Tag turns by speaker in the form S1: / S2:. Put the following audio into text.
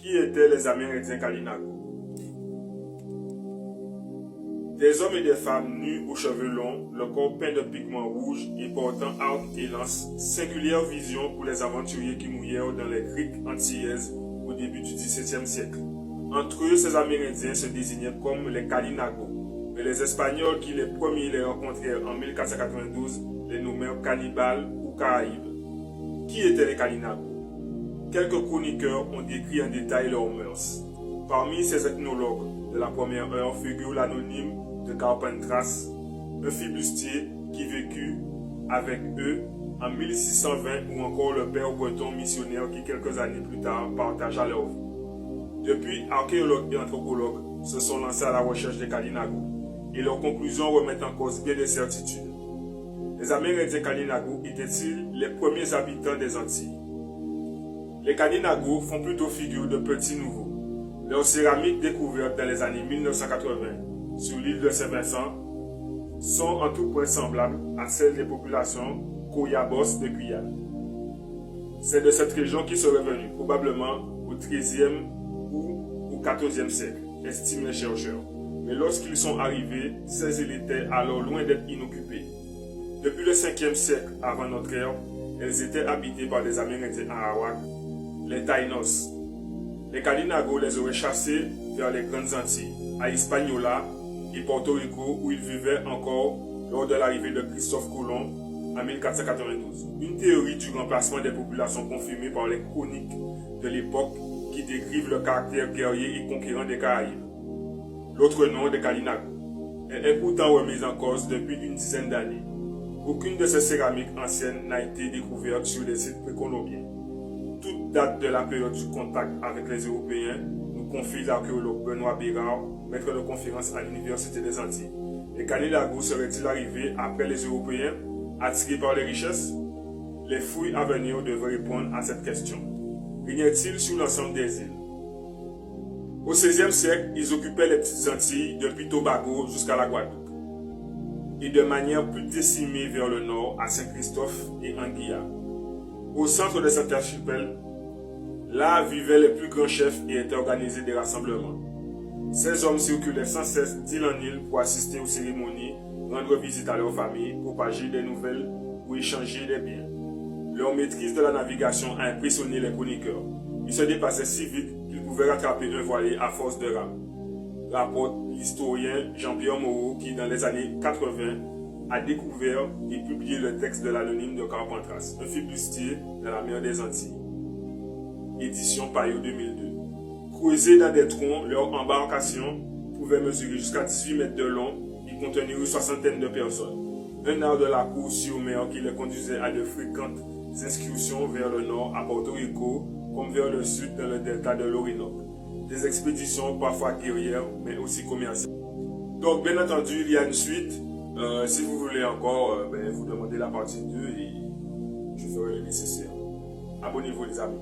S1: Qui étaient les Amérindiens Kalinago? Des hommes et des femmes nus aux cheveux longs, le corps peint de pigments rouges et portant arcs et lances, singulière vision pour les aventuriers qui mouillèrent dans les criques antillaises au début du XVIIe siècle. Entre eux, ces Amérindiens se désignaient comme les Kalinago, mais les Espagnols qui les premiers les rencontrèrent en 1492 les nommèrent cannibales ou Caraïbes. Qui étaient les Kalinago? Quelques chroniqueurs ont décrit en détail leurs mœurs. Parmi ces ethnologues de la première heure figure l'anonyme de Carpentras, un flibustier qui vécut avec eux en 1620 ou encore le père breton missionnaire qui quelques années plus tard partagea leur vie. Depuis, archéologues et anthropologues se sont lancés à la recherche des Kalinago et leurs conclusions remettent en cause bien des certitudes. Les Amérindiens Kalinago étaient-ils les premiers habitants des Antilles? Les Kalinago font plutôt figure de petits nouveaux. Leurs céramiques découvertes dans les années 1980 sur l'île de Saint-Vincent sont en tout point semblables à celles des populations Coyabos de Guyane. C'est de cette région qu'ils seraient venus, probablement au XIIIe ou au XIVe siècle, estiment les chercheurs. Mais lorsqu'ils sont arrivés, ces îles étaient alors loin d'être inoccupées. Depuis le 5e siècle avant notre ère, elles étaient habitées par des Amérindiens arawaks, les Taïnos. Les Kalinago les auraient chassés vers les Grandes Antilles, à Hispaniola et Porto Rico où ils vivaient encore lors de l'arrivée de Christophe Colomb en 1492. Une théorie du remplacement des populations confirmée par les chroniques de l'époque qui décrivent le caractère guerrier et conquérant des Caraïbes. L'autre nom des Kalinago est pourtant remise en cause depuis une dizaine d'années. Aucune de ces céramiques anciennes n'a été découverte sur les sites précolombiens. Toute date de la période du contact avec les Européens, nous confie l'archéologue Benoît Bérard, maître de conférence à l'Université des Antilles. Les Kalinago seraient-ils arrivés après les Européens, attirés par les richesses? Les fouilles à venir devraient répondre à cette question. Régnait-il sur l'ensemble des îles? Au XVIe siècle, ils occupaient les petites Antilles depuis Tobago jusqu'à la Guadeloupe et de manière plus décimée vers le nord à Saint-Christophe et Anguilla. Au centre de cet archipel, là vivaient les plus grands chefs et étaient organisés des rassemblements. Ces hommes circulaient sans cesse d'île en île pour assister aux cérémonies, rendre visite à leurs familles, propager des nouvelles ou échanger des biens. Leur maîtrise de la navigation a impressionné les chroniqueurs. Ils se dépassaient si vite qu'ils pouvaient rattraper un voilier à force de rames. Rapporte l'historien Jean-Pierre Moreau qui, dans les années 80, a découvert et publié le texte de l'anonyme de Carpentras, un flibustier de la mer des Antilles. Édition Payot 2002. Creusés dans des troncs, leur embarcation pouvait mesurer jusqu'à 18 mètres de long et contenir une soixantaine de personnes. Un art de la course sur mer qui les conduisait à de fréquentes excursions vers le nord à Porto Rico, comme vers le sud dans le delta de l'Orinoque. Des expéditions parfois guerrières, mais aussi commerciales. Donc, bien entendu, il y a une suite. Si vous voulez encore, vous demandez la partie 2 et je ferai le nécessaire. Abonnez-vous les amis.